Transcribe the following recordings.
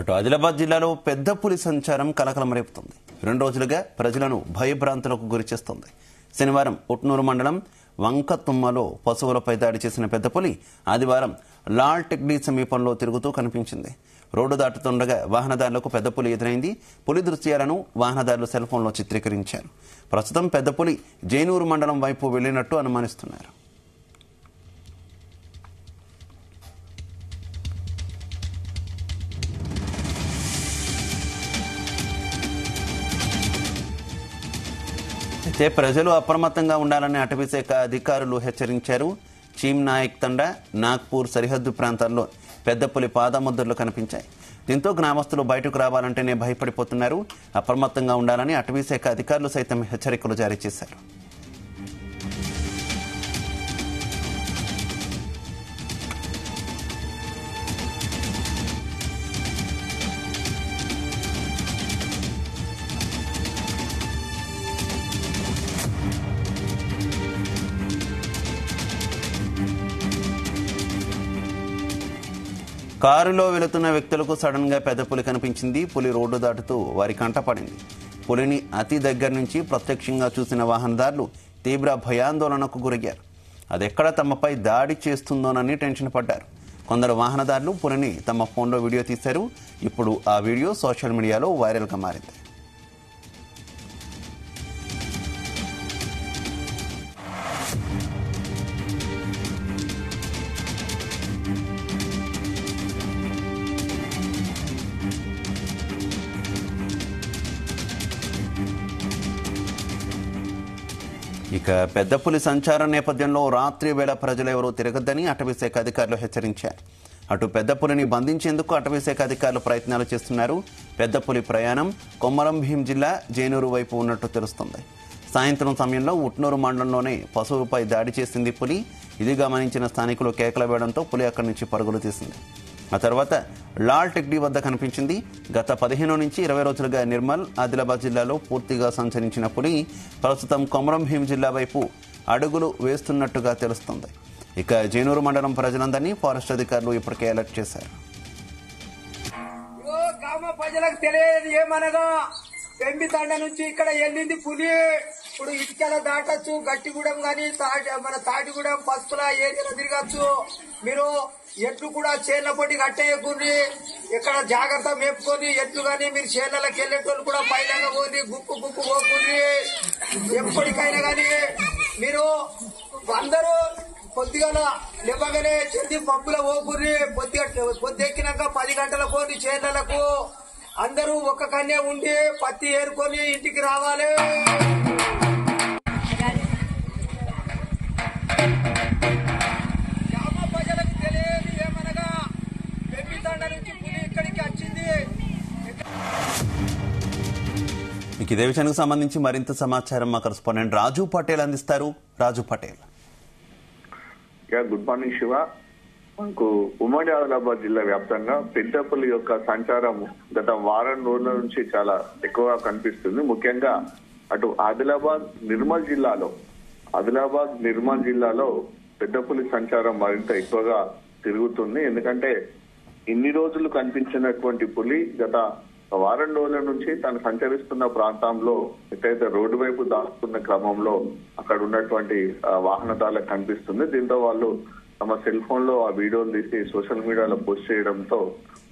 అటు ఆదిలాబాద్ జిల్లాలో పెద్ద పులి సంచారం కలకలం రేపుతుంది. 2 రోజులుగా ప్రజలను భయభ్రాంతులకు గురిచేస్తుంది. శనివారం ఉట్నూరు మండలం వంకతుమ్మలో పశువులపై దాడి చేసిన పెద్ద పులి ఆదివారం లాల్ టెక్డీ సమీపంలో తిరుగుతూ కనిపించింది. రోడ్డు దాటుతుండగా వాహనదారులకు పెద్ద పులి ఎదురైంది. పులి దృశ్యాలను వాహనదారులు సెల్ ఫోన్లో చిత్రీకరించారు. ప్రస్తుతం పెద్ద పులి జైనూరు మండలం వైపు వెళ్లినట్టు అనుమానిస్తున్నారు. అయితే ప్రజలు అప్రమత్తంగా ఉండాలని అటవీశాఖ అధికారులు హెచ్చరించారు. చీమ్ నాయక్ తండా నాగ్పూర్ సరిహద్దు ప్రాంతాల్లో పెద్ద పులి పాదముద్రలు కనిపించాయి. దీంతో గ్రామస్తులు బయటకు రావాలంటేనే భయపడిపోతున్నారు. అప్రమత్తంగా ఉండాలని అటవీశాఖ అధికారులు సైతం హెచ్చరికలు జారీ చేశారు. కారులో వెళుతున్న వ్యక్తులకు సడన్ గా పెద్ద పులి కనిపించింది. పులి రోడ్డు దాటుతూ వారి కంట పడింది. పులిని అతి దగ్గర నుంచి ప్రత్యక్షంగా చూసిన వాహనదారులు తీవ్ర భయాందోళనకు గురయ్యారు. అదెక్కడ తమపై దాడి చేస్తుందోనని టెన్షన్ పడ్డారు. కొందరు వాహనదారులు పులిని తమ ఫోన్లో వీడియో తీశారు. ఇప్పుడు ఆ వీడియో సోషల్ మీడియాలో వైరల్గా మారింది. ఇక పెద్ద పులి సంచారం నేపథ్యంలో రాత్రి వేళ ప్రజలెవరూ తిరగద్దని అటవీశాఖ అధికారులు హెచ్చరించారు. అటు పెద్ద పులిని బంధించేందుకు అటవీశాఖ అధికారులు ప్రయత్నాలు చేస్తున్నారు. పెద్ద పులి ప్రయాణం కొమరం భీం జిల్లా జైనూరు వైపు ఉన్నట్టు తెలుస్తుంది. సాయంత్రం సమయంలో ఉట్నూరు మండలంలోనే పశువుపై దాడి చేసింది పులి. ఇది గమనించిన స్థానికులు కేకలు వేయడంతో పులి అక్కడి నుంచి పరుగులు తీసింది. ఆ తర్వాత లాల్ టెక్డీ వద్ద కనిపించింది. గత 15 నుంచి 20 రోజులుగా నిర్మల్, ఆదిలాబాద్ జిల్లాలో పూర్తిగా సంచరించిన పులి ప్రస్తుతం కొమరం భీం జిల్లా వైపు అడుగులు వేస్తున్నట్టుగా తెలుస్తుంది. ఇక జైనూరు మండలం ప్రజలందరినీ ఫారెస్ట్ అధికారులు ఇప్పటికే అలర్ట్ చేశారు. ప్రజలకు తెలియదు ఏమనగా పెంబి తండ నుంచి ఇక్కడ వెళ్ళింది పులి. ఇప్పుడు ఇటుకల దాటచ్చు, గట్టిగూడెం గాని మన తాటిగూడెం పస్తుల ఏరియాలో తిరగచ్చు. మీరు ఎట్లు కూడా చేళ్ల పొట్టి కట్టేయకుండి, ఇక్కడ జాగ్రత్త మేపుకొని ఎట్లు గాని మీరు చేళ్లకి వెళ్ళేటోళ్ళు కూడా పైన పోని గుక్కు పోకుండ్రి. ఎప్పటికైనా గాని మీరు అందరూ కొద్దిగా లేవగానే చెంది పప్పుల పోకుర్రి. పొద్దెక్కినాక 10 గంటల పోని చేళ్లకు అందరూ ఒక్క కన్నే ఉండి పత్తి ఏరుకొని ఇంటికి రావాలి. గ్రామ ప్రజలకు తెలియదు ఏమనగా పెంబితండ నుంచి పులి ఇక్కడికి వచ్చింది. ఇక ఇదే విషయానికి సంబంధించి మరింత సమాచారం మా కరెస్పాండెంట్ రాజు పటేల్ అందిస్తారు. రాజు పటేల్. Good morning Shiva. మనకు ఉమ్మడి ఆదిలాబాద్ జిల్లా వ్యాప్తంగా పెద్ద పులి యొక్క సంచారం గత వారం రోజుల నుంచి చాలా ఎక్కువగా కనిపిస్తుంది. ముఖ్యంగా అటు ఆదిలాబాద్ నిర్మల్ జిల్లాలో పెద్ద పులి సంచారం మరింత ఎక్కువగా తిరుగుతుంది. ఎందుకంటే ఇన్ని రోజులు కనిపించినటువంటి పులి గత వారం రోజుల నుంచి తను సంచరిస్తున్న ప్రాంతంలో ఎక్కడైతే రోడ్డు వైపు దాటుతున్న క్రమంలో అక్కడ ఉన్నటువంటి వాహనదారులకు కనిపిస్తుంది. దీంతో వాళ్ళు తమ సెల్ ఫోన్ లో ఆ వీడియోలు తీసి సోషల్ మీడియాలో పోస్ట్ చేయడంతో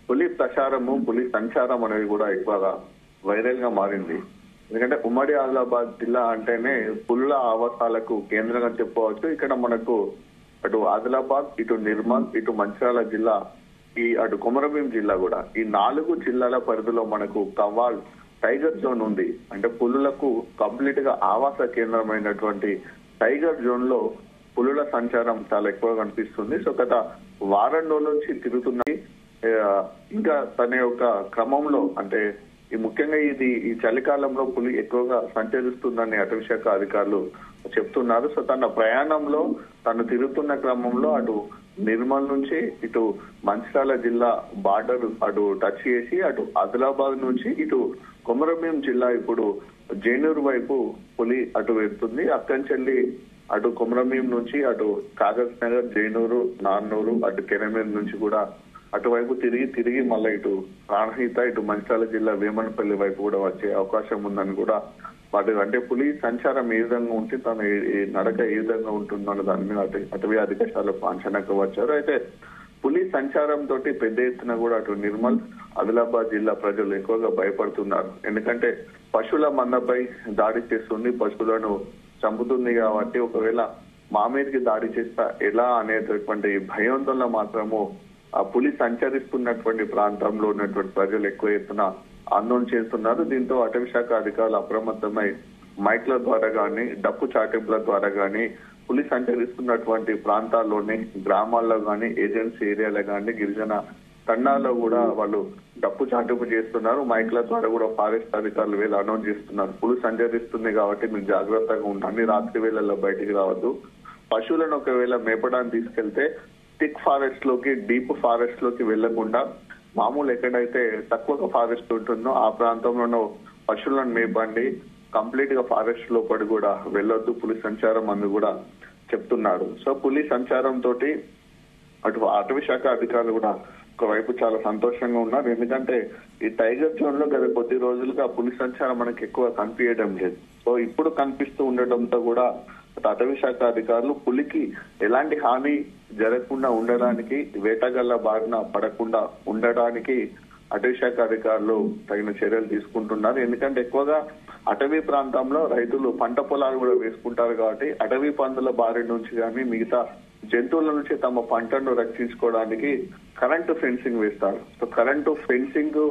పులి సంచారం అనేది కూడా ఎక్కువగా వైరల్ గా మారింది. ఎందుకంటే ఉమ్మడి ఆదిలాబాద్ జిల్లా అంటేనే పులుల ఆవాసాలకు కేంద్రంగా చెప్పుకోవచ్చు. ఇక్కడ మనకు అటు ఆదిలాబాద్, ఇటు నిర్మల్, ఇటు మంచిర్యాల జిల్లా, అటు కొమరంభీం జిల్లా కూడా, ఈ 4 జిల్లాల పరిధిలో మనకు కవ్వాల్ టైగర్ జోన్ ఉంది. అంటే పులులకు కంప్లీట్ గా ఆవాస కేంద్రమైనటువంటి టైగర్ జోన్ లో పులుల సంచారం చాలా ఎక్కువగా కనిపిస్తుంది. సో గత వారం రోజుల నుంచి తిరుగుతున్నాయి. ఇంకా తన యొక్క క్రమంలో అంటే ముఖ్యంగా ఈ చలికాలంలో పులి ఎక్కువగా సంచరిస్తుందని అటవీశాఖ అధికారులు చెప్తున్నారు. సో తన ప్రయాణంలో తను తిరుగుతున్న క్రమంలో అటు నిర్మల్ నుంచి ఇటు మంచిర్యాల జిల్లా బార్డర్ అటు టచ్ చేసి అటు ఆదిలాబాద్ నుంచి ఇటు కొమరంభీం జిల్లా ఇప్పుడు జైనూరు వైపు పులి అటు వెళ్తుంది. అక్కడి చెల్లి అటు కొమరంభీం నుంచి అటు కాగజ్ నగర్, జైనూరు, నాన్నూరు, అటు కెరమేరు నుంచి కూడా అటువైపు తిరిగి మళ్ళీ ఇటు ప్రాణహిత ఇటు మంచిర్యాల జిల్లా వేమనపల్లి వైపు కూడా వచ్చే అవకాశం ఉందని కూడా వాటి అంటే పులి సంచారం ఏ విధంగా ఉంటే తన నడక ఏ విధంగా ఉంటుందన్న దాని మీద అటవీ అధికారులకు అంచనాకు వచ్చారు. అయితే పులి సంచారం తోటి పెద్ద ఎత్తున కూడా అటు నిర్మల్ ఆదిలాబాద్ జిల్లా ప్రజలు ఎక్కువగా భయపడుతున్నారు. ఎందుకంటే పశువుల మందపై దాడి చేస్తుంది, పశువులను చంపుతుంది కాబట్టి ఒకవేళ మా మీదకి దాడి చేస్తా ఎలా అనేటటువంటి భయాందోళన మాత్రము ఆ పులి సంచరిస్తున్నటువంటి ప్రాంతంలో ఉన్నటువంటి ప్రజలు ఎక్కువ ఎత్తున ఆందోళన చేస్తున్నారు. దీంతో అటవీ శాఖ అధికారులు అప్రమత్తమై మైక్ల ద్వారా గాని డప్పు చాటింపుల ద్వారా గాని పులి సంచరిస్తున్నటువంటి ప్రాంతాల్లోని గ్రామాల్లో గాని ఏజెన్సీ ఏరియాలో గాని గిరిజన తండాల్లో కూడా వాళ్ళు డప్పు చాటింపు చేస్తున్నారు. మైక్ల ద్వారా కూడా ఫారెస్ట్ అధికారులు వీళ్ళు అనౌన్స్ చేస్తున్నారు. పులి సంచరిస్తుంది కాబట్టి మీరు జాగ్రత్తగా ఉండండి, రాత్రి వేళల్లో బయటికి రావద్దు. పశువులను ఒకవేళ మేపడానికి తీసుకెళ్తే థిక్ ఫారెస్ట్ లోకి డీప్ ఫారెస్ట్ లోకి వెళ్లకుండా మామూలు ఎక్కడైతే తక్కువగా ఫారెస్ట్ ఉంటుందో ఆ ప్రాంతంలోనూ పశువులను మేపండి, కంప్లీట్ గా ఫారెస్ట్ లోపడి కూడా వెళ్ళొద్దు పులి సంచారం అని కూడా చెప్తున్నారు. సో పులి సంచారం తోటి అటు అటవీ శాఖ అధికారులు కూడా ఒకవైపు చాలా సంతోషంగా ఉన్నారు. ఎందుకంటే ఈ టైగర్ జోన్ లో గత కొద్ది రోజులుగా పులి సంచారం మనకి ఎక్కువ కనిపించడం లేదు. సో ఇప్పుడు కనిపిస్తూ ఉండటంతో కూడా అటవీ శాఖ అధికారులు పులికి ఎలాంటి హాని జరగకుండా ఉండడానికి, వేటగాళ్ల బారిన పడకుండా ఉండడానికి అటవీ శాఖ అధికారులు తగిన చర్యలు తీసుకుంటున్నారు. ఎందుకంటే ఎక్కువగా అటవీ ప్రాంతంలో రైతులు పంట పొలాలు కూడా వేసుకుంటారు కాబట్టి అటవీ పందుల బారి నుంచి కానీ మిగతా జంతువుల నుంచి తమ పంటను రక్షించుకోవడానికి కరెంటు ఫెన్సింగ్ వేస్తారు. సో కరెంటు ఫెన్సింగ్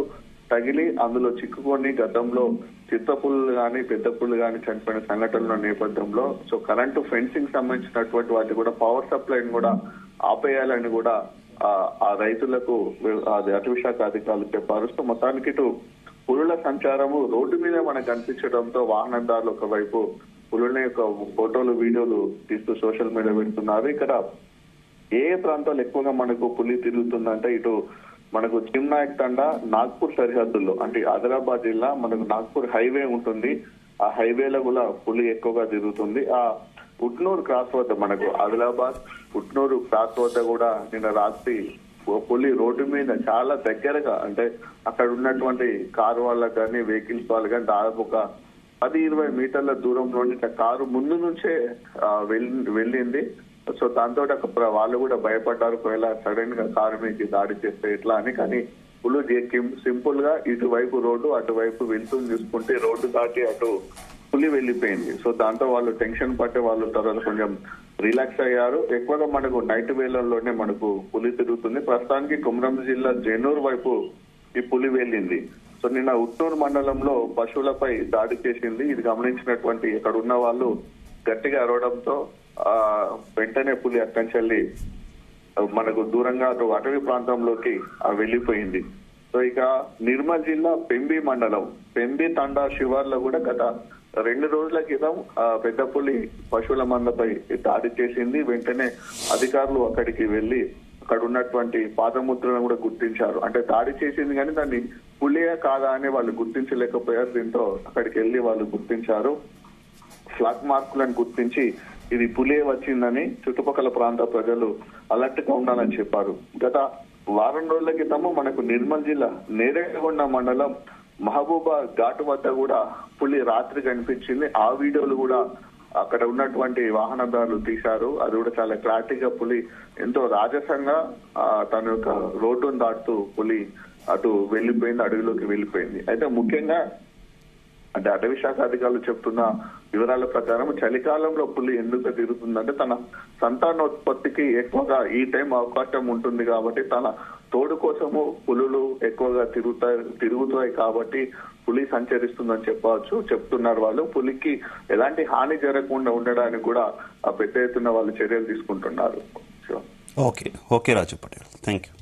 తగిలి అందులో చిక్కుకొని గతంలో చిత్తపుల్లు గాని పెద్ద పుల్లు గాని చనిపోయిన సంఘటనల నేపథ్యంలో సో కరెంటు ఫెన్సింగ్ సంబంధించినటువంటి వాటి కూడా పవర్ సప్లైని కూడా ఆపేయాలని కూడా ఆ రైతులకు అటవీ శాఖ అధికారులు చెప్పారు. సో మొత్తానికి ఇటు పులుల సంచారము రోడ్డు మీద మనకు కనిపించడంతో వాహనదారులు ఒకవైపు పులుల యొక్క ఫోటోలు వీడియోలు తీస్తూ సోషల్ మీడియా పెడుతున్నారు. ఇక్కడ ఏ ప్రాంతాలు ఎక్కువగా మనకు పులి తిరుగుతుందంటే ఇటు మనకు చిమ్నాయక్ తండా నాగ్పూర్ సరిహద్దుల్లో అంటే ఆదిలాబాద్ జిల్లా మనకు నాగ్పూర్ హైవే ఉంటుంది. ఆ హైవేలో కూడా పులి ఎక్కువగా తిరుగుతుంది. ఆ ఉట్నూరు క్రాస్ వద్ద మనకు ఆదిలాబాద్ ఉట్నూరు క్రాస్ వద్ద కూడా నిన్న రాత్రి పులి రోడ్డు మీద చాలా దగ్గరగా అంటే అక్కడ ఉన్నటువంటి కారు వాళ్ళకి కానీ వెహికల్స్ వాళ్ళు కానీ దాదాపు ఒక 10-20 మీటర్ల దూరంలోని కారు ముందు నుంచే వెళ్ళింది. సో దాంతో వాళ్ళు కూడా భయపడ్డారు, ఒకవేళ సడన్ గా కారు మీద దాడి చేస్తే ఎట్లా అని. కానీ పులి సింపుల్ గా ఇటువైపు రోడ్డు అటువైపు వెళ్తుంది చూసుకుంటే రోడ్డు దాటి అటు పులి వెళ్ళిపోయింది. సో దాంతో వాళ్ళు టెన్షన్ పట్టే వాళ్ళు తర్వాత కొంచెం రిలాక్స్ అయ్యారు. ఎక్కువగా మనకు నైట్ వేళల్లోనే మనకు పులి తిరుగుతుంది. ప్రస్తుతానికి కుమ్రం జిల్లా జైనూర్ వైపు ఈ పులి వెళ్ళింది. సో నిన్న ఉట్నూరు మండలంలో పశువులపై దాడి చేసింది. ఇది గమనించినటువంటి ఇక్కడ ఉన్న వాళ్ళు గట్టిగా అరవడంతో వెంటనే పులి అక్కడి మనకు దూరంగా అటవీ ప్రాంతంలోకి వెళ్ళిపోయింది. సో ఇక నిర్మల్ జిల్లా పెంబి మండలం పెంబి తండా శివార్లో కూడా గత 2 రోజుల క్రితం పెద్ద పులి పశువుల మందపై దాడి చేసింది. వెంటనే అధికారులు అక్కడికి వెళ్లి అక్కడ ఉన్నటువంటి పాదముద్రలను కూడా గుర్తించారు. అంటే దాడి చేసింది కానీ దాన్ని పులియా కాదా అని వాళ్ళు గుర్తించలేకపోయారు. దీంతో అక్కడికి వెళ్లి వాళ్ళు గుర్తించారు. ఫ్లాగ్ మార్కులను గుర్తించి ఇది పులే వచ్చిందని చుట్టుపక్కల ప్రాంత ప్రజలు అలర్ట్ గా ఉండాలని చెప్పారు. గత వారం రోజుల క్రితము మనకు నిర్మల్ జిల్లా నేరేగొండ మండలం మహబూబా ఘాటు వద్ద కూడా పులి రాత్రి కనిపించింది. ఆ వీడియోలు కూడా అక్కడ ఉన్నటువంటి వాహనదారులు తీశారు. అది కూడా చాలా క్లారిటీగా పులి ఎంతో రాజసంగా తన యొక్క రోడ్డును దాటుతూ పులి అటు వెళ్లిపోయింది, అడవిలోకి వెళ్లిపోయింది. అయితే ముఖ్యంగా అంటే అటవీ శాఖ అధికారులు చెప్తున్న వివరాల ప్రకారం చలికాలంలో పులి ఎందుకు తిరుగుతుందంటే తన సంతానోత్పత్తికి ఎక్కువగా ఈ టైం అవకాశం ఉంటుంది కాబట్టి తన తోడు కోసము పులులు ఎక్కువగా తిరుగుతాయి కాబట్టి పులి సంచరిస్తుందని చెప్తున్నారు వాళ్ళు. పులికి ఎలాంటి హాని జరగకుండా ఉండడానికి కూడా పెద్ద ఎత్తున వాళ్ళు చర్యలు తీసుకుంటున్నారు. Okay Raju Patel, thank you.